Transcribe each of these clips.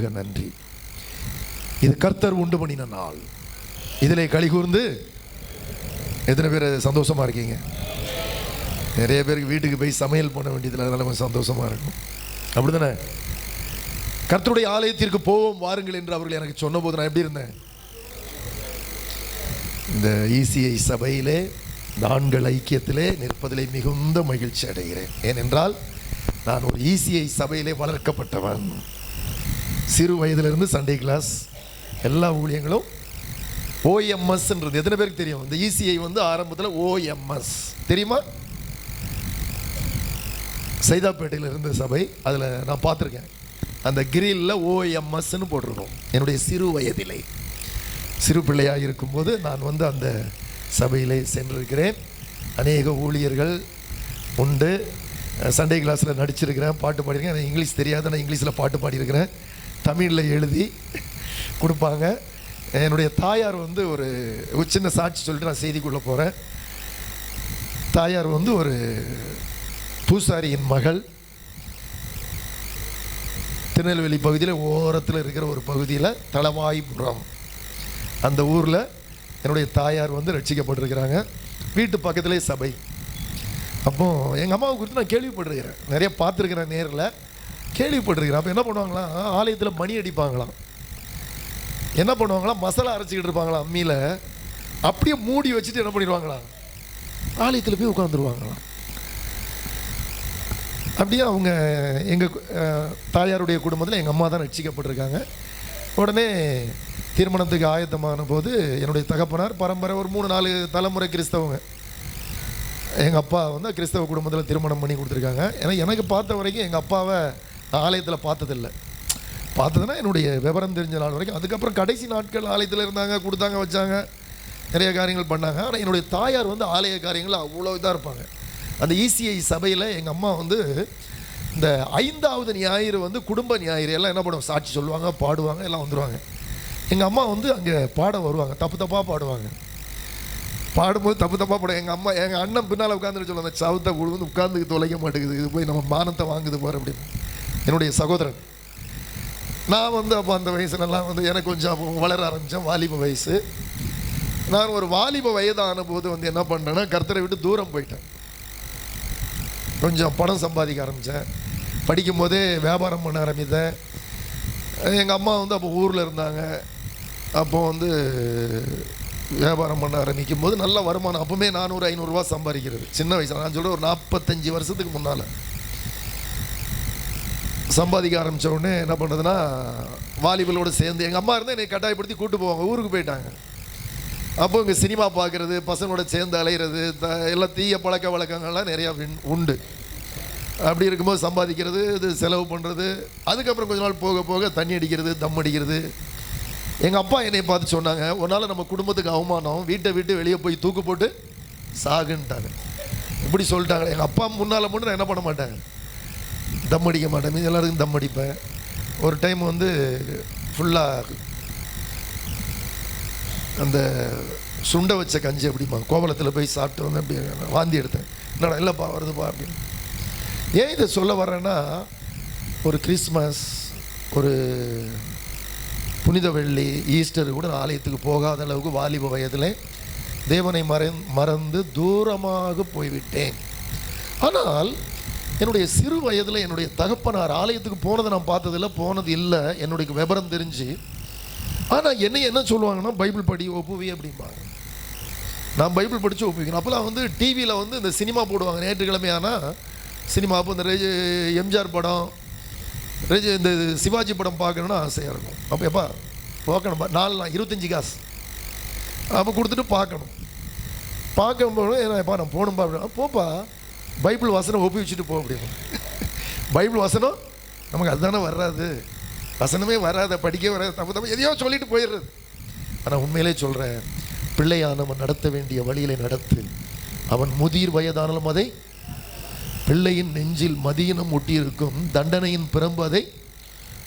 நன்றி. இது கர்த்தர் உண்டு பண்ணின நாள். இதிலே களி கூர்ந்து எத்தனை பேர் சந்தோஷமா இருக்கீங்க? நிறைய பேருக்கு வீட்டுக்கு போய் சமையல் பண்ண வேண்டியதில் அதனால கொஞ்சம் சந்தோஷமா இருக்கும். அப்படிதானே? கர்த்தருடைய ஆலயத்திற்கு போவோம் வாருங்கள் என்று அவர்கள் எனக்கு சொன்ன போது நான் எப்படி இருந்தேன்? இந்த ECI சபையிலே ஆண்கள் ஐக்கியத்திலே நிற்பதிலே மிகுந்த மகிழ்ச்சி அடைகிறேன். ஏனென்றால் நான் ஒரு ECI சபையிலே வளர்க்கப்பட்டவன். சிறு வயதிலிருந்து சண்டே கிளாஸ் எல்லா ஊழியங்களும் OMSன்றது எத்தனை பேருக்கு தெரியும்? இந்த ECI ஆரம்பத்தில் OMS தெரியுமா? சைதாப்பேட்டையில் இருந்த சபை. அதில் நான் பார்த்துருக்கேன், அந்த கிரில்ல OMSன்னு போட்டிருக்கோம். என்னுடைய சிறு வயதிலே சிறு பிள்ளையாக இருக்கும்போது நான் அந்த சபையிலே சென்றிருக்கிறேன். அநேக ஊழியர்கள் உண்டு. சண்டே கிளாஸில் நடிச்சிருக்கிறேன், பாட்டு பாடியிருக்கேன். எனக்கு இங்கிலீஷ் தெரியாது, நான் இங்கிலீஷில் பாட்டு பாடியிருக்கிறேன். தமிழில் எழுதி கொடுப்பாங்க. என்னுடைய தாயார் ஒரு சின்ன சாட்சி சொல்லிட்டு நான் செய்திக்குள்ளே போகிறேன். தாயார் ஒரு பூசாரியின் மகள். திருநெல்வேலி பகுதியில் ஓரத்தில் இருக்கிற ஒரு பகுதியில் தளவாய்புரம், அந்த ஊரில் என்னுடைய தாயார் ரட்சிக்கப்பட்டிருக்கிறாங்க. வீட்டு பக்கத்திலே சபை. அப்போது எங்கள் அம்மாவை குறித்து நான் கேள்விப்பட்டிருக்கிறேன், நிறைய பார்த்துருக்கிறேன், நேரில் கேள்விப்பட்டிருக்கிறேன். அப்போ என்ன பண்ணுவாங்களாம், ஆலயத்தில் மணி அடிப்பாங்களாம். என்ன பண்ணுவாங்களாம், மசாலா அரைச்சிக்கிட்டு இருப்பாங்களாம் அம்மியில். அப்படியே மூடி வச்சுட்டு என்ன பண்ணிடுவாங்களாம், ஆலயத்தில் போய் உட்காந்துருவாங்களாம். அப்படியே அவங்க எங்கள் தாயாருடைய குடும்பத்தில் எங்கள் அம்மா தான் ரட்சிக்கப்பட்டிருக்காங்க. உடனே திருமணத்துக்கு ஆயத்தமான போது என்னுடைய தகப்பனார் பரம்பரை ஒரு 3-4 தலைமுறை கிறிஸ்தவங்க. எங்கள் அப்பா கிறிஸ்தவ குடும்பத்தில் திருமணம் பண்ணி கொடுத்துருக்காங்க. ஏன்னா எனக்கு பார்த்த வரைக்கும் எங்கள் அப்பாவை ஆலயத்தில் பார்த்ததில்லை. பார்த்ததுன்னா என்னுடைய விவரம் தெரிஞ்ச நாள் வரைக்கும். அதுக்கப்புறம் கடைசி நாட்கள் ஆலயத்தில் இருந்தாங்க, கொடுத்தாங்க, வச்சாங்க, நிறைய காரியங்கள் பண்ணாங்க. ஆனால் என்னுடைய தாயார் ஆலய காரியங்கள் அவ்வளோ இதாக இருப்பாங்க. அந்த ECI சபையில் எங்கள் அம்மா இந்த 5வது ஞாயிறு குடும்ப ஞாயிறு எல்லாம் என்ன பண்ணுவாங்க, சாட்சி சொல்லுவாங்க, பாடுவாங்க, எல்லாம் வந்துடுவாங்க. எங்கள் அம்மா அங்கே பாட வருவாங்க, தப்பு தப்பாக பாடுவாங்க. பாடும்போது தப்பு தப்பாக பாடுவாங்க. எங்கள் அண்ணன் பின்னால் உட்காந்துட்டு சொல்லுவாங்க, அந்த சவுத்தை உட்காந்துக்கு தொலைக்க மாட்டேங்குது, இது போய் நம்ம மானத்தை வாங்குது பாரு அப்படின்னு. என்னுடைய சகோதரன். நான் அப்போ அந்த வயசுலலாம் எனக்கு கொஞ்சம் வளர ஆரம்பித்தேன், வாலிப வயசு. நான் ஒரு வாலிப வயதான போது என்ன பண்ணேன்னா, கர்த்தரை விட்டு தூரம் போயிட்டேன். கொஞ்சம் பணம் சம்பாதிக்க ஆரம்பித்தேன். படிக்கும் போதே வியாபாரம் பண்ண ஆரம்பித்தேன். எங்கள் அம்மா அப்போ ஊரில் இருந்தாங்க. அப்போது வியாபாரம் பண்ண ஆரம்பிக்கும் போது நல்ல வருமானம். அப்போவுமே 400-500 ரூபா சம்பாதிக்கிறது. சின்ன வயசில் நான் சொல்கிறேன், ஒரு 45 வருஷத்துக்கு முன்னால் சம்பாதிக்க ஆரம்பித்த உடனே என்ன பண்ணுறதுன்னா, வாலிபலோடு சேர்ந்து எங்கள் அம்மா என்னை கட்டாயப்படுத்தி கூப்பிட்டு போவாங்க. ஊருக்கு போயிட்டாங்க. அப்போ இங்கே சினிமா பார்க்குறது, பசங்களோட சேர்ந்து அலைகிறது, எல்லாம் தீய பழக்க வழக்கங்கள்லாம் நிறையா உண்டு. அப்படி இருக்கும்போது சம்பாதிக்கிறது, இது செலவு பண்ணுறது. அதுக்கப்புறம் கொஞ்ச நாள் போக போக தண்ணி அடிக்கிறது, தம் அடிக்கிறது. எங்கள் அப்பா என்னை பார்த்து சொன்னாங்க, ஒரு நாள் நம்ம குடும்பத்துக்கு அவமானம், வீட்டை விட்டு வெளியே போய் தூக்கு போட்டு சாகுன்ட்டாங்க. இப்படி சொல்லிட்டாங்க. எங்கள் அப்பா முன்னால் மட்டும் நான் என்ன பண்ண மாட்டாங்க, தம் அடிக்க மாட்டேன். மீது எல்லாருக்கும் தம் அடிப்பேன். ஒரு டைம் ஃபுல்லாக அந்த சுண்டை வச்ச கஞ்சி அப்படிமா கோவலத்தில் போய் சாப்பிட்டு அப்படி வாந்தி எடுத்தேன். என்னடா இல்லைப்பா வருதுப்பா அப்படின்னு. ஏன் இதை சொல்ல வர்றேன்னா, ஒரு கிறிஸ்மஸ், ஒரு புனித வெள்ளி, ஈஸ்டர் கூட நான் ஆலயத்துக்கு போகாத அளவுக்கு வாலிப வயதில் தேவனை மறந்து தூரமாக போய்விட்டேன். ஆனால் என்னுடைய சிறு வயதில் என்னுடைய தகப்பனார் ஆலயத்துக்கு போனதை நான் பார்த்ததில்லை, போனது இல்லை, என்னுடைய விபரம் தெரிஞ்சு. ஆனால் என்ன சொல்லுவாங்கன்னா, பைபிள் படி ஒப்புவி அப்படிம்பாங்க. நான் பைபிள் படித்து ஒப்புவிக்கணும். அப்போலாம் டிவியில் இந்த சினிமா போடுவாங்க. ஞாயிற்றுக்கிழமையானா சினிமா. அப்போ இந்த எம்ஜிஆர் படம், இந்த சிவாஜி படம் பார்க்கணுன்னு ஆசையாக இருக்கும். அப்போ எப்பா பார்க்கணும்பா, 25 காசு அப்போ கொடுத்துட்டு பார்க்கணும். பார்க்கும்போது ஏன்னாப்பா நான் போகணும்பா அப்படின்னா, போப்பா பைபிள் வசனம் ஒப்பி வச்சுட்டு போ அப்படின்னு. பைபிள் வசனம் நமக்கு அதுதானே வராது, வசனமே வராத, படிக்க வராது, தப்பு எதையோ சொல்லிட்டு போயிடுறது. ஆனால் உண்மையிலே சொல்கிறேன், பிள்ளையானவன் நடத்த வேண்டிய வழியிலே நடத்து. அவன் முதிர் வயதானாலும் அதை பிள்ளையின் நெஞ்சில் மதியினம் ஒட்டி இருக்கும், தண்டனையின் பிறம்பு அதை.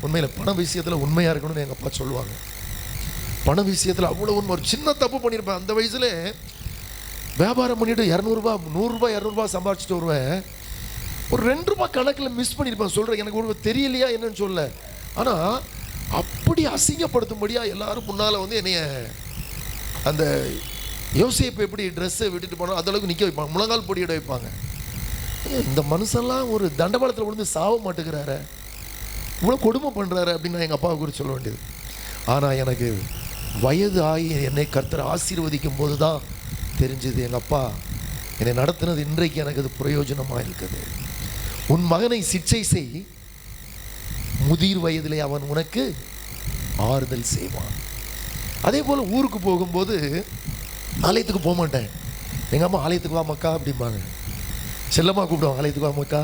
உண்மையில் பண விஷயத்தில் உண்மையாக இருக்கணும்னு எங்கள் அப்பா சொல்லுவாங்க. பண விஷயத்தில் அவ்வளோ உண்மை. ஒரு சின்ன தப்பு பண்ணியிருப்பேன் அந்த வயசுல. வியாபாரம் பண்ணிவிட்டு 200 ரூபா 100 ரூபா 200 ரூபா சம்பாதிச்சுட்டு வருவேன். ஒரு 2 ரூபாய் கணக்கில் மிஸ் பண்ணியிருப்பேன். சொல்கிறேன், எனக்கு ஒரு தெரியலையா என்னன்னு சொல்ல. ஆனால் அசிங்கப்படுத்தும்படியா எல்லாரும் முன்னால் வந்து என்னைய அந்த யோசேப்பு எப்படி ட்ரெஸ்ஸை விட்டுட்டு போனோம் அந்த அளவுக்கு நிற்க வைப்பாங்க, முழங்கால் பொடியிட வைப்பாங்க. இந்த மனுஷன்லாம் ஒரு தண்டவாளத்தில் விழுந்து சாவ மாட்டேங்கிறாரு, இவ்வளோ கொடுமை பண்ணுறாரு அப்படின்னு நான் எங்கள் அப்பாவை குறித்து சொல்ல வேண்டியது. ஆனால் எனக்கு வயது ஆகி என்னை கர்த்தர் ஆசீர்வதிக்கும் போது தான் தெரிஞ்சது, எங்கள் அப்பா என்னை நடத்தினது இன்றைக்கு எனக்கு அது பிரயோஜனமாக இருக்குது. உன் மகனை சிற்சை செய், முதிர் வயதிலே அவன் உனக்கு ஆறுதல் செய்வான். அதே போல் ஊருக்கு போகும்போது ஆலயத்துக்கு போக மாட்டேன். எங்கள் அம்மா ஆலயத்துக்கு வா மக்கா அப்படிம்பாங்க, செல்லம்மா கூப்பிடுவாங்க ஆலயத்துக்கு வா மக்கா.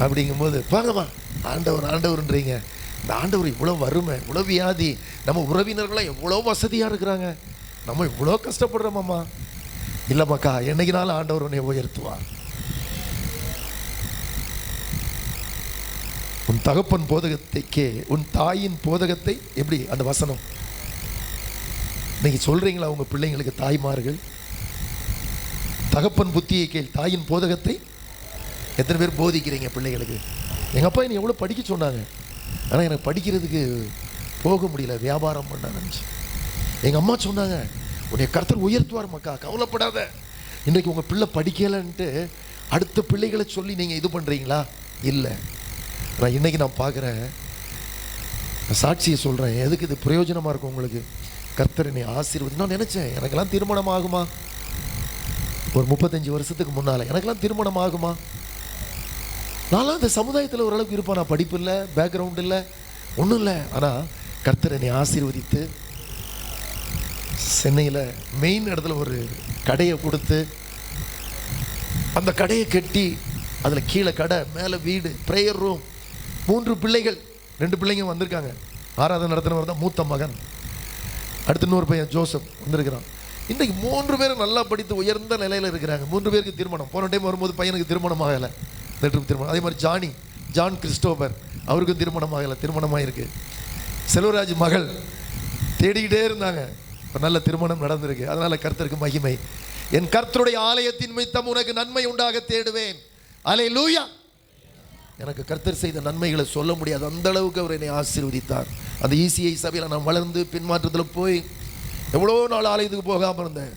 அப்படிங்கும்போது வாங்கம்மா ஆண்டவர் ஆண்டவர்ன்றீங்க. இந்த ஆண்டவர் இவ்வளோ வறுமை, இவ்வளோ வியாதி, நம்ம உறவினர்கள்லாம் எவ்வளோ வசதியாக இருக்கிறாங்க, நம்ம இவ்வளோ கஷ்டப்படுறோம்மா. இல்லை மக்கா, என்னைக்குனாலும் ஆண்டவர் உன்னை உயர்த்துவார். உன் தகப்பன் போதகத்தைக்கே உன் தாயின் போதகத்தை, எப்படி அந்த வசனம் இன்னைக்கு சொல்றீங்களா உங்க பிள்ளைங்களுக்கு? தாய்மார்கள் தகப்பன் புத்தியை கேள், தாயின் போதகத்தை எத்தனை பேர் போதிக்கிறீங்க பிள்ளைகளுக்கு? எங்கள் அப்பா என்னை எவ்வளோ படிக்க சொன்னாங்க, ஆனால் எனக்கு படிக்கிறதுக்கு போக முடியல, வியாபாரம் பண்ண ஆரம்பிச்சு. எங்கள் அம்மா சொன்னாங்க, உன்னை கர்த்தர் உயர்த்துவார் மக்கா, கவலைப்படாத. இன்றைக்கு உங்கள் பிள்ளை படிக்கலைன்ட்டு அடுத்த பிள்ளைகளை சொல்லி நீங்கள் இது பண்ணுறீங்களா? இல்லை. நான் இன்றைக்கி நான் பார்க்குறேன், சாட்சியை சொல்கிறேன், எதுக்கு இது பிரயோஜனமாக இருக்கும் உங்களுக்கு. கர்த்தர் என்னை ஆசீர்வதி. நான் நினச்சேன் எனக்கெல்லாம் திருமணம் ஆகுமா, ஒரு 35 வருஷத்துக்கு முன்னால் எனக்கெல்லாம் திருமணம் ஆகுமா? நான்லாம் இந்த சமுதாயத்தில் ஓரளவுக்கு இருப்பேன், நான் படிப்பு இல்லை, பேக்ரவுண்ட் இல்லை, ஒன்றும் இல்லை. ஆனால் கர்த்தர் என்னை ஆசீர்வதித்து சென்னையில் மெயின் இடத்துல ஒரு கடையை கொடுத்து, அந்த கடையை கட்டி அதில் கீழே கடை, மேலே வீடு, ப்ரேயர் ரூம், 3 பிள்ளைகள், 2 பிள்ளைங்க வந்திருக்காங்க. ஆராதனை நடத்தினவர் தான் மூத்த மகன், அடுத்து இன்னொரு பையன் ஜோசப் வந்திருக்கிறான். இன்றைக்கு 3 பேரும் நல்லா படித்து உயர்ந்த நிலையில் இருக்கிறாங்க. 3 பேருக்கு திருமணம். போன டைம் வரும்போது பையனுக்கு திருமணம் ஆகலை, இந்த ட்ரிப் திருமணம். அதே மாதிரி ஜான் கிறிஸ்டோபர், அவருக்கும் திருமணம் ஆகலை, திருமணமாக இருக்கு. செல்வராஜ் மகள் தேடிக்கிட்டே இருந்தாங்க, இப்போ நல்ல திருமணம் நடந்திருக்கு. அதனால் கர்த்தருக்கு மகிமை. என் கர்த்தருடைய ஆலயத்தின் மித்தம் உனக்கு நன்மை உண்டாக தேடுவேன். அல்லேலூயா. எனக்கு கர்த்தர் செய்த நன்மைகளை சொல்ல முடியாது, அந்த அளவுக்கு அவர் என்னை ஆசீர்வதித்தார். அந்த ECI சபையில் நான் வளர்ந்து பின்மாற்றத்தில் போய் எவ்வளோ நாள் ஆலயத்துக்கு போகாமல் இருந்தேன்.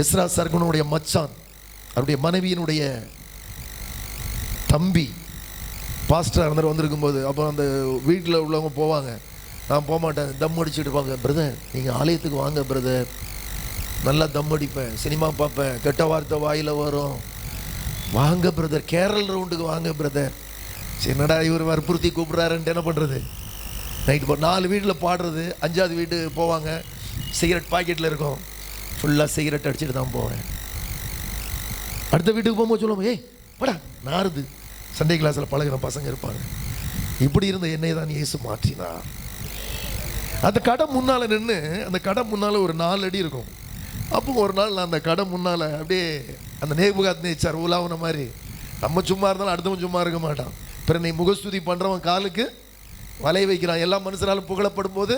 எஸ்ரா சர்க்குனுடைய மச்சான், அவருடைய மனைவியினுடைய தம்பி பாஸ்டர் இருந்தார் வந்திருக்கும்போது, அப்போ அந்த வீட்டில் உள்ளவங்க போவாங்க, நான் போக மாட்டேன், தம் அடிச்சுட்டு இருப்பாங்க. பிரதர் நீங்கள் ஆலயத்துக்கு வாங்க பிரதர், நல்லா தம் அடிப்பேன், சினிமா பார்ப்பேன், கெட்ட வார்த்தை வாயில் வரும், வாங்க பிரதர், கேரள் ரவுண்டுக்கு வாங்க பிரதர். என்னடா இவர் வற்புறுத்தி கூப்பிட்றாருன்ட்டு என்ன பண்ணுறது? நைட்டு 4 வீட்டில் பாடுறது, 5ஆவது வீட்டு போவாங்க, சிகரெட் பாக்கெட்டில் இருக்கும், ஃபுல்லாக சிகரெட் அடிச்சுட்டு தான் போவேன். அடுத்த வீட்டுக்கு போகும்போது சொல்லுவோம், ஏய் படா நாருது, சண்டே கிளாஸில் பழகிற பசங்க இருப்பாங்க. இப்படி இருந்த என்னை தான் இயேசு மாற்றினார். அந்த கடை முன்னால் நின்று, அந்த கடை முன்னால் ஒரு 4 அடி இருக்கும். அப்போ ஒரு நாள் நான் அந்த கடை முன்னால் அப்படியே அந்த நேபுகாத்நேச்சார் உலாவுன மாதிரி, நம்ம சும்மா இருந்தாலும் அடுத்தவன் சும்மா இருக்க மாட்டான். பிற நீ முகஸ்துதி பண்ணுறவன் காலுக்கு வலை வைக்கிறான். எல்லா மனுஷனாலும் புகழப்படும் போது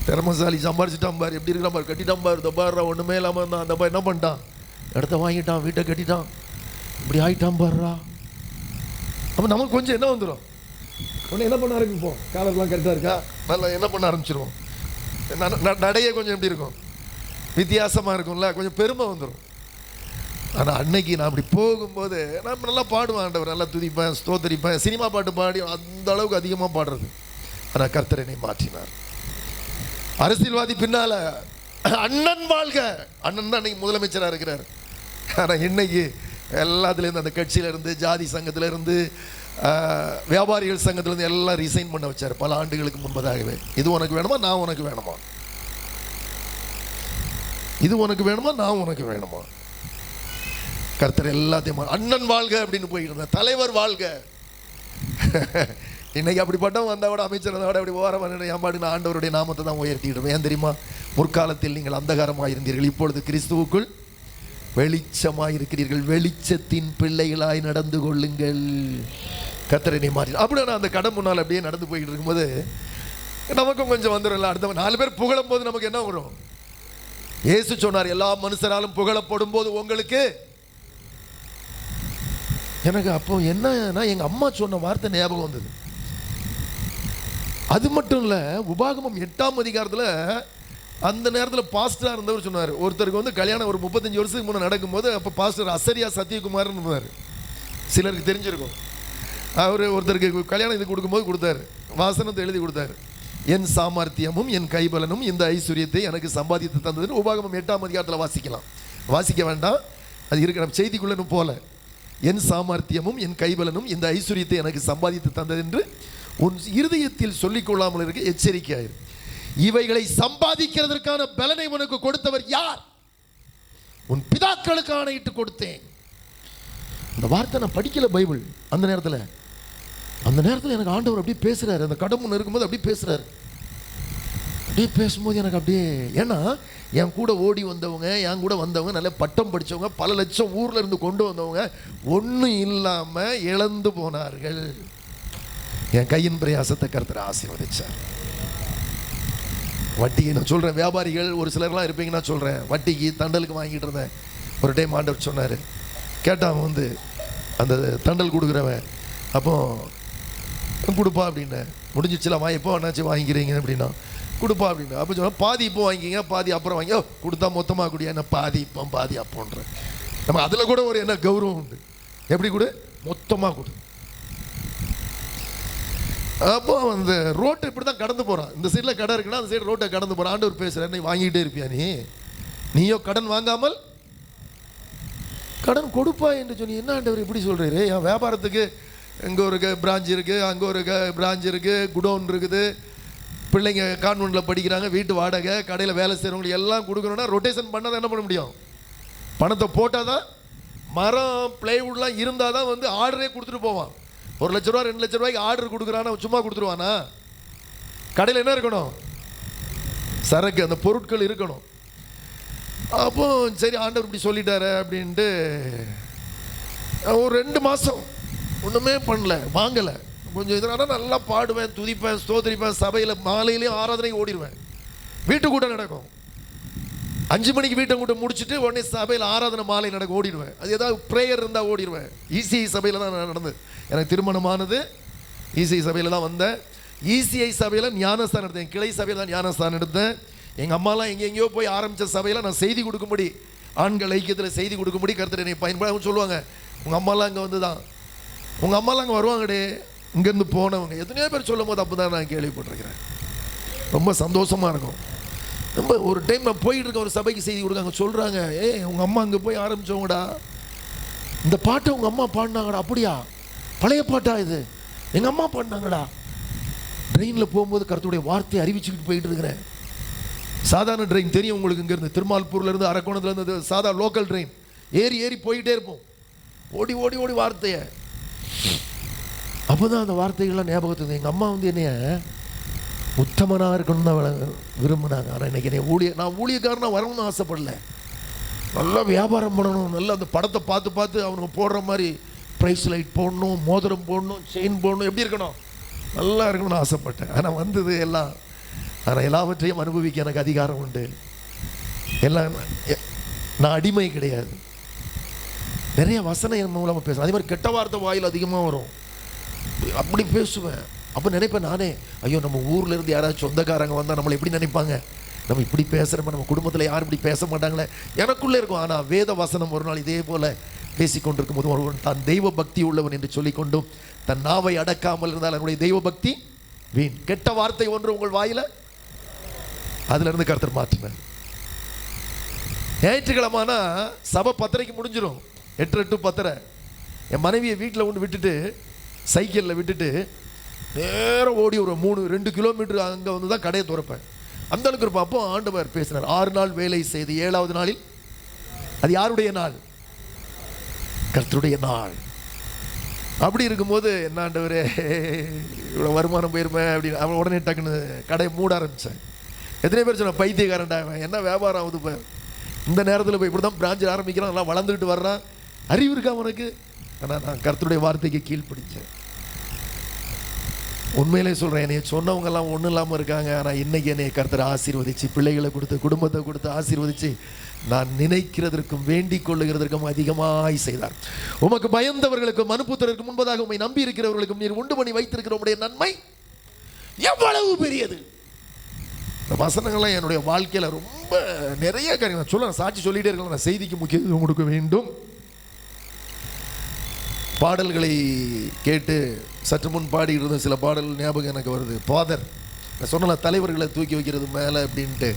திறமசாலி சம்பாரிச்சிட்டான் பாரு, எப்படி இருக்கிறான் பாரு, கட்டிட்டான் பாரு, தப்பாடுறா ஒன்றுமே இல்லாமல் இருந்தான், அந்த என்ன பண்ணிட்டான், இடத்த வாங்கிட்டான், வீட்டை கட்டிட்டான், இப்படி ஆகிட்டான் பாருறா. அப்போ நமக்கு கொஞ்சம் என்ன வந்துடும், ஒன்று என்ன பண்ண ஆரம்பிப்போம், காலர்லாம் கரெக்டாக இருக்கா, நல்லா என்ன பண்ண ஆரம்பிச்சிருவோம், நடையே கொஞ்சம் எப்படி இருக்கும், வித்தியாசமாக இருக்கும்ல, கொஞ்சம் பெருமை வந்துடும். ஆனால் அன்னைக்கு நான் அப்படி போகும்போது நான் நல்லா பாடுவேன், ஆண்டவர் நல்லா துதிப்பேன், ஸ்தோத்தரிப்பேன், சினிமா பாட்டு பாடி அந்த அளவுக்கு அதிகமாக பாடுறது. ஆனால் கர்த்தர் என்னை மாற்றினார். அரசியல்வாதி பின்னால் அண்ணன் வாழ்க, அண்ணன் தான் இன்னைக்கு முதலமைச்சராக இருக்கிறார். ஆனால் இன்னைக்கு எல்லாத்துலேருந்து, அந்த கட்சியிலேருந்து, ஜாதி சங்கத்திலேருந்து, வியாபாரிகள் சங்கத்திலேருந்து எல்லாம் ரிசைன் பண்ண வச்சார் பல ஆண்டுகளுக்கு முன்பதாகவே. இது உனக்கு வேணுமா, நான் உனக்கு வேணுமா, இது உனக்கு வேணுமா, நான் உனக்கு வேணுமா. கர்த்தர் எல்லாத்தையும் அண்ணன் வாழ்க அப்படின்னு போயிட்டு இருந்தேன், தலைவர் வாழ்க. இன்னைக்கு அப்படிப்பட்டவன் வந்தால் விட, அமைச்சர் வந்தால் விட, அப்படி ஓரமான ஏமாடு நான் ஆண்டவருடைய நாமத்தை தான் உயர்த்திடுவேன். ஏன் தெரியுமா, முற்காலத்தில் நீங்கள் அந்தகாரமாக இருந்தீர்கள், இப்பொழுது கிறிஸ்துவுக்குள் வெளிச்சமாக இருக்கிறீர்கள், வெளிச்சத்தின் பிள்ளைகளாய் நடந்து கொள்ளுங்கள். கர்த்தரை மாறி அப்படி நான் அந்த கடை முன்னால் அப்படியே நடந்து போயிட்டு இருக்கும்போது நமக்கும் கொஞ்சம் வந்துடும்ல, அடுத்த 4 பேர் புகழும் போது நமக்கு என்ன வரும்? இயேசு சொன்னார், எல்லா மனுஷராலும் புகழப்படும் போது உங்களுக்கு. எனக்கு அப்போ என்னன்னா எங்கள் அம்மா சொன்ன வார்த்தை ஞாபகம் வந்தது. அது மட்டும் இல்லை, உபாகமம் 8ஆம் அதிகாரத்தில் அந்த நேரத்தில் பாஸ்டராக இருந்தவர் சொன்னார், ஒருத்தருக்கு வந்து கல்யாணம் ஒரு 35 வருஷத்துக்கு முன்னே நடக்கும்போது, அப்போ பாஸ்டர் அசரியா சத்யகுமார்னு இருந்தார், சிலருக்கு தெரிஞ்சிருக்கும். அவர் ஒருத்தருக்கு கல்யாணம் இது கொடுக்கும்போது கொடுத்தாரு, வாசனத்தை எழுதி கொடுத்தாரு. என் சாமர்த்தியமும் என் கைபலனும் இந்த ஐஸ்வர்யத்தை எனக்கு சம்பாதித்து தந்ததுன்னு உபாகமம் 8ஆம் அதிகாரத்தில் வாசிக்கலாம். வாசிக்க வேண்டாம், அது இருக்கிற செய்திக்குள்ளே போல. என் சாமர்த்தியமும் என் கைபலனும் இந்த ஐஸ்வர்யத்தை எனக்கு சம்பாதித்து தந்தது என்று உன் இருதயத்தில் சொல்லிக் கொள்ளாமல் இருக்க எச்சரிக்கையாயிரு. இவைகளை சம்பாதிக்கிறதற்கான பலனை உனக்கு கொடுத்தவர் யார்? உன் பிதாக்களுக்கு ஆணையிட்டு கொடுத்தேன். அந்த வார்த்தை நான் படிக்கல பைபிள் அந்த நேரத்தில் எனக்கு ஆண்டவர் அப்படியே பேசுறாரு. அந்த கடவுள் இருக்கும்போது அப்படியே பேசுறாரு. அப்படியே பேசும்போது எனக்கு அப்படியே, ஏன்னா என் கூட ஓடி வந்தவங்க, என் கூட வந்தவங்க, நல்ல பட்டம் படித்தவங்க, பல லட்சம் ஊரில் இருந்து கொண்டு வந்தவங்க ஒன்றும் இல்லாமல் இழந்து போனார்கள். என் கையின் பிரயாசத்தை கர்த்தர் ஆசீர்வதிச்சார். வட்டிக்கு நான் சொல்கிறேன், வியாபாரிகள் ஒரு சிலர்லாம் இருப்பீங்க, நான் சொல்கிறேன், வட்டிக்கு தண்டலுக்கு வாங்கிட்டு இருந்தேன். ஒரு டைம் ஆண்டவர் சொன்னார், கேட்டான் வந்து அந்த தண்டல் கொடுக்குறவன், அப்போ கொடுப்பா அப்படின்னு, முடிஞ்சிச்சுலாம் எப்போ என்னாச்சு வாங்கிக்கிறீங்க அப்படின்னா, கொடுப்பா அப்படின்னு. அப்போ சொன்னால் பாதி இப்போ வாங்கிக்கிங்க, பாதி அப்புறம் வாங்கி, கொடுத்தா மொத்தமாக கூடிய என்ன பாதி இப்போ பாதி அப்போன்ற, நம்ம அதில் கூட ஒரு என்ன கௌரவம் உண்டு. எப்படி கொடு? மொத்தமாக கொடு. அப்போ அந்த ரோட்டை இப்படி தான் கடந்து போகிறான். இந்த சைடில் கடை இருக்குன்னா அந்த சைடு ரோட்டை கடந்து போகிறான். ஆண்டவர் பேசுகிறேன், நீ வாங்கிட்டே இருப்பியா? நீயோ கடன் வாங்காமல் கடன் கொடுப்பா என்று சொன்னி. என்ன ஆண்டவர் இப்படி சொல்கிறாரு? என் வியாபாரத்துக்கு இங்கே ஒரு பிரான்ச் இருக்குது, அங்கே ஒரு பிரான்ச் இருக்குது, குடோன் இருக்குது, பிள்ளைங்க கான்வென்ட்டில் படிக்கிறாங்க, வீட்டு வாடகை, கடையில் வேலை செய்கிறவங்களுக்கு எல்லாம் கொடுக்கணுன்னா ரொட்டேஷன் பண்ணால் தான் என்ன பண்ண முடியும்? பணத்தை போட்டால் தான், மரம் பிளைவுட்லாம் இருந்தால் தான் வந்து ஆர்டரே கொடுத்துட்டு போவான். 1 லட்ச ரூபா 2 லட்ச ரூபாய்க்கு ஆர்டர் கொடுக்குறான்னா சும்மா கொடுத்துருவானா? கடையில் என்ன இருக்கணும்? சரக்கு, அந்த பொருட்கள் இருக்கணும். அப்போ சரி ஆண்டவர் இப்படி சொல்லிட்டாரு அப்படின்ட்டு ஒரு 2 மாதம் ஒன்றுமே பண்ணல, வாங்கலை. கொஞ்சம் இதனால நல்லா பாடுவேன், துதிப்பேன், ஸ்தோத்திரிப்பேன், சபையில் மாலையிலேயும் ஆராதனைக்கு ஓடிடுவேன். வீட்டு கூட்டம் நடக்கும், 5 மணிக்கு வீட்டை கூட்டம் முடிச்சுட்டு உடனே சபையில் ஆராதனை மாலை நடக்க ஓடிடுவேன். அது ஏதாவது ப்ரேயர் இருந்தால் ஓடிடுவேன். இசிஐ சபையில் தான் நடந்தது எனக்கு திருமணமானது. இசிஐ சபையில் தான் வந்தேன். இசிஐ சபையில் ஞானஸ்தானம் எடுத்தேன், கிளை சபையில் தான் ஞானஸ்தானம் எடுத்தேன். எங்கள் அம்மாலாம் எங்கெங்கேயோ போய் ஆரம்பித்த சபையில் நான் செய்தி கொடுக்கும்படி, ஆண்கள் ஐக்கியத்தில் செய்தி கொடுக்கும்படி கர்த்தர் என்னை பயன்பட சொல்லுவாங்க. உங்கள் அம்மாலாம் அங்கே வந்து தான், உங்கள் அம்மாலாம் அங்கே வருவாங்கடே, இங்கேருந்து போனவங்க எத்தனையோ பேர் சொல்லும் போது அப்போ தான் நான் கேள்விப்பட்டிருக்கிறேன். ரொம்ப சந்தோஷமாக இருக்கும். ரொம்ப ஒரு டைம் நான் போயிட்டு இருக்க ஒரு சபைக்கு செய்தி கொடுக்காங்க, சொல்கிறாங்க, உங்கள் அம்மா அங்கே போய் ஆரம்பித்தவங்கடா, இந்த பாட்டை உங்கள் அம்மா பாடினாங்கடா. அப்படியா? பழைய பாட்டா இது? எங்கள் அம்மா பாடினாங்கடா. ட்ரெயினில் போகும்போது கர்த்தருடைய வார்த்தையை அறிவிச்சுக்கிட்டு போயிட்டு இருக்கிறேன். சாதாரண ட்ரெயின் தெரியும் உங்களுக்கு, இங்கேருந்து திருமால்பூர்லேருந்து அரக்கோணத்துலேருந்து சாதா லோக்கல் ட்ரெயின் ஏறி ஏறி போயிட்டே இருப்போம், ஓடி ஓடி ஓடி வார்த்தையை. அப்போ தான் அந்த வார்த்தைகள்லாம் ஞாபகத்துக்கு. எங்கள் அம்மா வந்து என்னைய உத்தமனாக இருக்கணும்னு அவளை விரும்பினாங்க. ஆனால் இன்றைக்கி என்னை நான் ஊழியக்காரனாக வரணும்னு ஆசைப்படல. நல்லா வியாபாரம் பண்ணணும், நல்லா அந்த படத்தை பார்த்து பார்த்து அவனுக்கு போடுற மாதிரி ப்ரைஸ் லைட் போடணும், மோதிரம் போடணும், செயின் போடணும், எப்படி இருக்கணும், நல்லா இருக்கணும்னு ஆசைப்பட்டேன். ஆனால் வந்தது எல்லாம். ஆனால் எல்லாவற்றையும் அனுபவிக்க எனக்கு அதிகாரம் உண்டு. எல்லாம் நான் அடிமை கிடையாது. நிறைய வசனம் என் மூலமாக பேசுவேன். அதே மாதிரி கெட்ட வார்த்தை வாயில் அதிகமாக வரும், அப்படி பேசுவேன். அப்போ நினைப்பேன் நானே, ஐயோ நம்ம ஊரில் இருந்து யாராவது சொந்தக்காரங்க வந்தால் நம்மளை எப்படி நினைப்பாங்க, நம்ம இப்படி பேசுகிறோம், நம்ம குடும்பத்தில் யாரும் இப்படி பேச மாட்டாங்களே, எனக்குள்ளே இருக்கும். ஆனால் வேத வசனம் ஒரு நாள் இதே போல் பேசிக்கொண்டிருக்கும் போது ஒருவன் தான் தெய்வ பக்தி உள்ளவன் என்று சொல்லிக்கொண்டும் தன் நாவை அடக்காமல் இருந்தால் அவனுடைய தெய்வ பக்தி வீண். கெட்ட வார்த்தை ஒன்று உங்கள் வாயில, அதுல இருந்து கர்த்தர் மாற்றினார். ஞாயிற்றுக்கிழமானா சபை 10:30 முடிஞ்சிடும், 8:30 to 10:30. என் மனைவியை வீட்டில் கொண்டு விட்டுட்டு, சைக்கிளில் விட்டுட்டு நேரம் ஓடி ஒரு 2 கிலோமீட்டர் அங்கே வந்து தான் கடையை திறப்பேன். அந்த அளவுக்கு இருப்பேன். அப்போ ஆண்டவர் பேசினார், 6 நாள் வேலை செய்து 7வது நாளில், அது யாருடைய நாள்? கர்த்தருடைய நாள். அப்படி இருக்கும்போது என்ன ஆண்டவரே இவ்வளோ வருமானம் போயிருமே அப்படின்னு அவன் உடனே டக்குன்னு கடையை மூட ஆரம்பித்தேன். எத்தனை பேர் சொன்ன பைத்தியக்காரன்டா என்ன வியாபாரம் ஆகுது இப்போ, இந்த நேரத்தில் போய் இப்படி தான் பிரான்ச் ஆரம்பிக்கிறான், நல்லா வளர்ந்துக்கிட்டு வர்றான், அறிவு இருக்கா உனக்கு? ஆனால் நான் கர்த்தருடைய வார்த்தைக்கு கீழ்ப்பிடிச்சேன். உண்மையிலே சொல்கிறேன், என்னை சொன்னவங்கெல்லாம் ஒன்றும் இல்லாமல் இருக்காங்க. ஆனால் இன்றைக்கி என்னை கர்த்தர் ஆசீர்வதிச்சு, பிள்ளைகளை கொடுத்து, குடும்பத்தை கொடுத்து ஆசீர்வதிச்சு, நான் நினைக்கிறதற்கும் வேண்டிக் கொள்ளுகிறதற்கும் அதிகமாய் செய்தார். உமக்கு பயந்தவர்களுக்கும் மனுப்புத்தருக்கு முன்பதாக உம்மை நம்பி இருக்கிறவர்களுக்கும் நீர் உண்டு பண்ணி வைத்திருக்கிற உம்முடைய நன்மை எவ்வளவு பெரியது. இந்த வசனங்கள்லாம் என்னுடைய வாழ்க்கையில் ரொம்ப நிறைய காரியம் நான் சொல்ல சாட்சி சொல்லிட்டே இருக்கலாம். நான் செய்திக்கு முக்கியத்துவம் கொடுக்க வேண்டும். பாடல்களை கேட்டு சற்று முன் பாடிட்டு இருந்த சில பாடல்கள் ஞாபகம் எனக்கு வருது. ஃபாதர் நான் சொன்ன தலைவர்களை தூக்கி வைக்கிறது மேலே அப்படின்ட்டு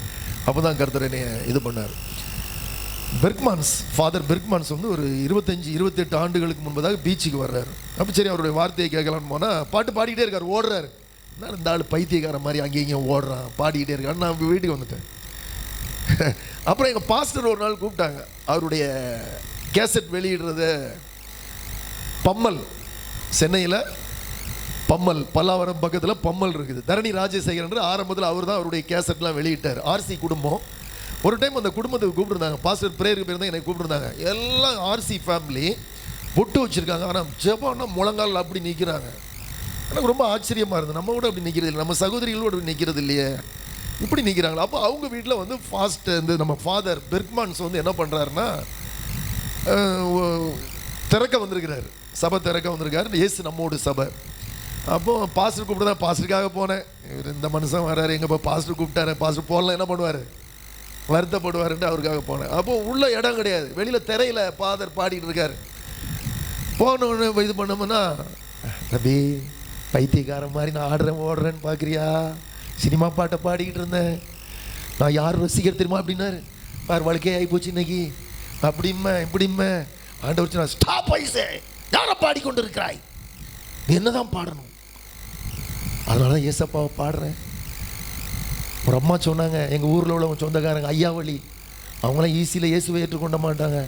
அப்போ தான் கர்த்தர் என்னை இது பண்ணார். ஃபாதர் பெர்க்மான்ஸ் வந்து ஒரு 25-28 ஆண்டுகளுக்கு முன்பதாக பீச்சுக்கு வர்றாரு. அப்போ சரி அவருடைய வார்த்தையை கேட்கலான்னு போனால் பாட்டு பாடிக்கிட்டே இருக்கார், ஓடுறாரு. நான் இந்த ஆள் பைத்தியக்கார மாதிரி அங்கேயும் இங்கேயும் ஓடுறான், பாடிக்கிட்டே இருக்காரு. நான் வீட்டுக்கு வந்துட்டேன். அப்புறம் எங்கள் பாஸ்டர் ஒரு நாள் கூப்பிட்டாங்க. அவருடைய கேசட் வெளியிடுறத பம்மல், சென்னையில் பம்மல் பல்லாவரம் பக்கத்தில் பம்மல் இருக்குது. தரணி ராஜசேகரன் ஆரம்பத்தில் அவர் தான் அவருடைய கேசட்லாம் வெளியிட்டார். ஆர்சி குடும்பம். ஒரு டைம் அந்த குடும்பத்துக்கு கூப்பிட்டுருந்தாங்க. பாஸ்டர் பிரேயருக்கு போயிருந்தாங்க, என்னை கூப்பிட்டுருந்தாங்க. எல்லாம் ஆர்சி ஃபேமிலி, பொட்டு வச்சுருக்காங்க. ஆனால் ஜெபம்னா முழங்கால் அப்படி நிற்கிறாங்க. எனக்கு ரொம்ப ஆச்சரியமாக இருந்தது. நம்ம கூட அப்படி நிற்கிறது இல்லை, நம்ம சகோதரிகளோடு அப்படி நிற்கிறது இல்லையே, இப்படி நிற்கிறாங்களா. அப்போ அவங்க வீட்டில் வந்து நம்ம ஃபாதர் பெர்க்மான்ஸ் வந்து என்ன பண்ணுறாருன்னா திறக்க வந்திருக்கிறார், சபை திறக்க வந்திருக்காரு. இயேசு நம்மோடு சபை. அப்போது பாஸ்டர் கூப்பிட்டு தான் பாஸ்டருக்காக போனேன். இவர் இந்த மனுஷன் வர்றாரு, எங்கே போய் பாஸ்டர் கூப்பிட்டாரு, பாஸ்டர் போகலாம் என்ன பண்ணுவார், வருத்தப்படுவாருன்ட்டு அவருக்காக போனேன். அப்போது உள்ள இடம் கிடையாது, வெளியில் திரையில் ஃபாதர் பாடிட்டு இருக்காரு. போனோன்னு இது பண்ணோம்னா, தம்பி பைத்தியக்காரன் மாதிரி நான் ஆடுறேன் ஓடுறேன்னு பார்க்குறியா, சினிமா பாட்டை பாடிக்கிட்டு இருந்தேன், நான் யார் ரசிகர் தெரியுமா அப்படின்னாரு. பார் வாழ்க்கையே ஆகிப்போச்சு இன்னைக்கு அப்படிமே இப்படிமே. ஆண்டவர் நான் ஸ்டாப் ஐசே, யாரை பாடிக்கொண்டு இருக்கிறாய், நீ என்ன தான் பாடணும், அதனால தான் ஏசப்பாவை பாடுறேன். ஒரு அம்மா சொன்னாங்க, எங்கள் ஊரில் உள்ளவங்க சொந்தக்காரங்க ஐயாவளி, அவங்களாம் ஈஸியில் இயேசுவை ஏற்றுக்கொண்ட மாட்டாங்க.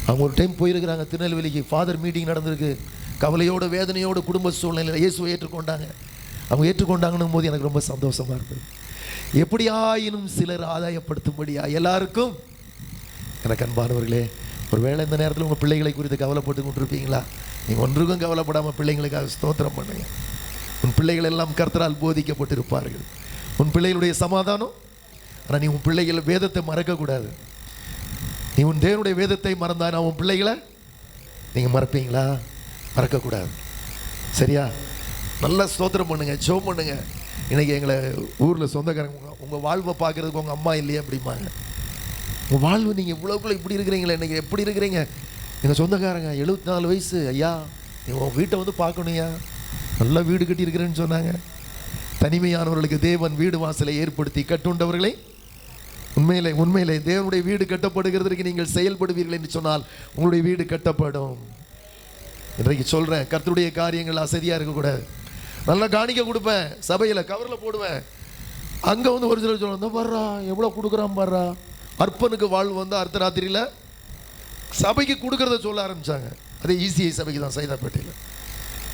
அவங்க ஒரு டைம் போயிருக்கிறாங்க திருநெல்வேலிக்கு, ஃபாதர் மீட்டிங் நடந்திருக்கு. கவலையோட வேதனையோட குடும்ப சூழ்நிலையில் இயேசுவை ஏற்றுக்கொண்டாங்க. அவங்க ஏற்றுக்கொண்டாங்கன்னும் போது எனக்கு ரொம்ப சந்தோஷமாக இருந்தது. எப்படியாயினும் சிலர் ஆதாயப்படுத்தும்படியா எல்லாருக்கும். எனக்கு அன்பானவர்களே, ஒரு வேளை இந்த நேரத்தில் உங்கள் பிள்ளைகளை குறித்து கவலைப்பட்டு கொண்டிருப்பீங்களா? நீங்கள் ஒன்றுக்கும் கவலைப்படாமல் பிள்ளைங்களுக்காக ஸ்தோத்திரம் பண்ணுங்க. உன் பிள்ளைகள் எல்லாம் கர்த்தரால் போதிக்கப்பட்டிருப்பார்கள். உன் பிள்ளைகளுடைய சமாதானம். ஆனால் நீ உன் பிள்ளைகள் வேதத்தை மறக்கக்கூடாது. நீ உன் தேவனுடைய வேதத்தை மறந்தானா உன் பிள்ளைகளை நீங்கள் மறப்பீங்களா? மறக்கக்கூடாது. சரியா? நல்லா ஸ்தோத்திரம் பண்ணுங்க, ஜெபம் பண்ணுங்க. இன்னைக்கு எங்களை ஊரில் சொந்தக்காரங்க உங்கள் வாழ்வை பார்க்குறதுக்கு உங்கள் அம்மா இல்லையே அப்படிம்பாங்க. உங்கள் வாழ்வு நீங்கள் இவ்வளோக்குள்ளே இப்படி இருக்கிறீங்களே, இன்றைக்கி எப்படி இருக்கிறீங்க? எங்கள் சொந்தக்காரங்க 74 வயசு ஐயா, நீ உன் வீட்டை வந்து பார்க்கணுயா, நல்லா வீடு கட்டி இருக்கிறேன்னு சொன்னாங்க. தனிமையானவர்களுக்கு தேவன் வீடு வாசலை ஏற்படுத்தி கட்டுண்டவர்களை உண்மையிலே தேவனுடைய வீடு கட்டப்படுகிறதுக்கு நீங்கள் செயல்படுவீர்கள் என்று சொன்னால் உங்களுடைய வீடு கட்டப்படும். இன்றைக்கு சொல்கிறேன், கர்த்தருடைய காரியங்கள் அசதியாக இருக்கக்கூடாது. நல்லா காணிக்க கொடுப்பேன், சபையில் கவரில் போடுவேன். அங்கே வந்து ஒரு சிலர் சொல்லுவாங்க, வர்றா எவ்வளோ கொடுக்குறான் பாடுறா. அர்ப்பனுக்கு வாழ்வு வந்து அர்த்த ராத்திரியில் சபைக்கு கொடுக்கறத சொல்ல ஆரம்பித்தாங்க. அதே ஈஸியை சபைக்கு தான் சைதாப்பேட்டையில்.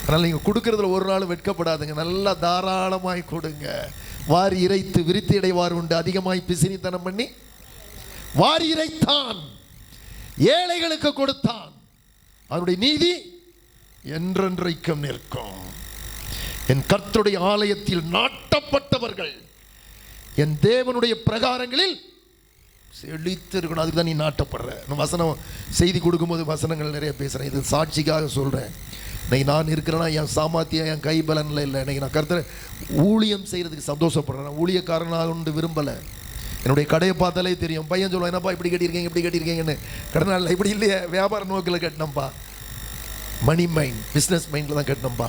அதனால் நீங்கள் கொடுக்கறதுல ஒரு நாள் வெட்கப்படாதுங்க, நல்லா தாராளமாய் கொடுங்க. வாரி இறைத்து விருத்தி அடைவார் உண்டு, அதிகமாய் பிசினித்தனம் பண்ணி வாரி இறைத்தான், ஏழைகளுக்கு கொடுத்தான், அவருடைய நீதி என்றென்றைக்கும் நிற்கும். என் கர்த்தருடைய ஆலயத்தில் நாட்டப்பட்டவர்கள் என் தேவனுடைய பிரகாரங்களில் செழித்து இருக்கணும். அதுக்கு தான் நீ நாட்டப்படுற. வசனம் செய்தி கொடுக்கும்போது வசனங்கள் நிறைய பேசுகிறேன். இது சாட்சிக்காக சொல்கிறேன். இன்னைக்கு நான் இருக்கிறேன்னா என் சாமர்த்தியம் என் கை பலனில் இல்லை. இன்னைக்கு நான் கர்த்தரை ஊழியம் செய்கிறதுக்கு சந்தோஷப்படுறேன். நான் ஊழியக்காரனாக ஒன்று விரும்பலை. என்னுடைய கடையை பார்த்தாலே தெரியும். பையன் சொல்லுவான், என்னப்பா இப்படி கட்டியிருக்கீங்க இப்படி கட்டியிருக்கீங்கன்னு. கடனால இப்படி இல்லையே, வியாபார நோக்கில் கட்டினப்பா, மணி மைண்ட் பிஸ்னஸ் மைண்டில் தான் கட்டினப்பா.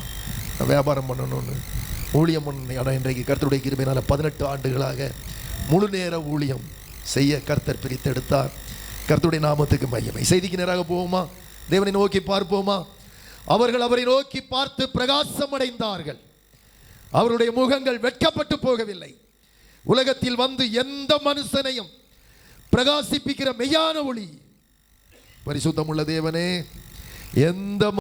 நான் வியாபாரம் பண்ணணும்னு ஊழியம் பண்ணணும். ஆனால் இன்றைக்கு கர்த்தருடைய கிருபையினால் 18 ஆண்டுகளாக முழு நேர ஊழியம் செய்ய கர்த்தர் பிரித்தெடுத்தார். கர்த்தருடைய நாமத்துக்கு மகிமை. செய்திக்கு நேராக போவோமா? தேவனை நோக்கி பார்ப்போமா? அவர்கள் அவரை நோக்கி பார்த்து பிரகாசம் அடைந்தார்கள். அவருடைய முகங்கள் வெட்கப்பட்டு போகவில்லை. உலகத்தில் வந்து எந்த மனுஷனையும் பிரகாசிப்பிக்கிற மெய்யான ஒளி பரிசுத்தமுள்ள தேவனே, எந்த